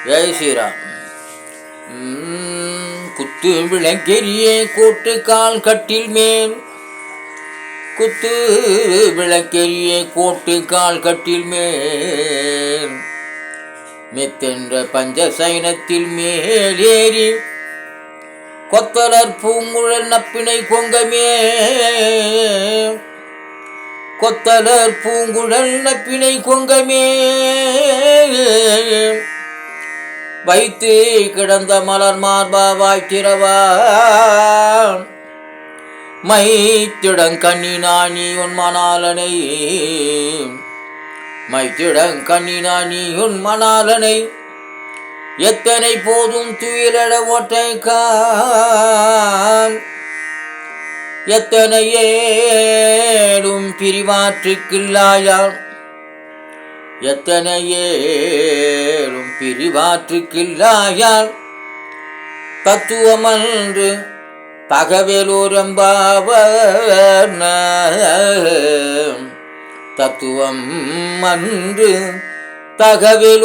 ஜெய் ஸ்ரீராம். குத்து விளக்கெரிய கோட்டு கால் கட்டில் மேல், குத்து விளக்கெரிய கோட்டு கால் கட்டில் மேல், மெத்தென்ற பஞ்ச சைனத்தில் மேலேறி கொத்தலர் பூங்குழல் நப்பினை கொங்கமே, கொத்தலர் பூங்குழல் நப்பினை கொங்கமே வைத்து கிடந்த மலர் மார்பா வாய்த்திரவா, மைத்திடங்கண்ணினானி உன் மணாலனை, மைத்திடங்கண்ணினானி உன் மணாலனை, எத்தனை போதும் துயிலட ஒற்றைக்கான், எத்தனை ஏடும் பிரிவாற்றுக்கில்லாயான், எத்தனை ஏடும் பிரிவாற்றுக்கில்லாயான், தத்துவமன்று தகவலோரம்பாவன, தத்துவம் அன்று தகவலோரம்பாவார்.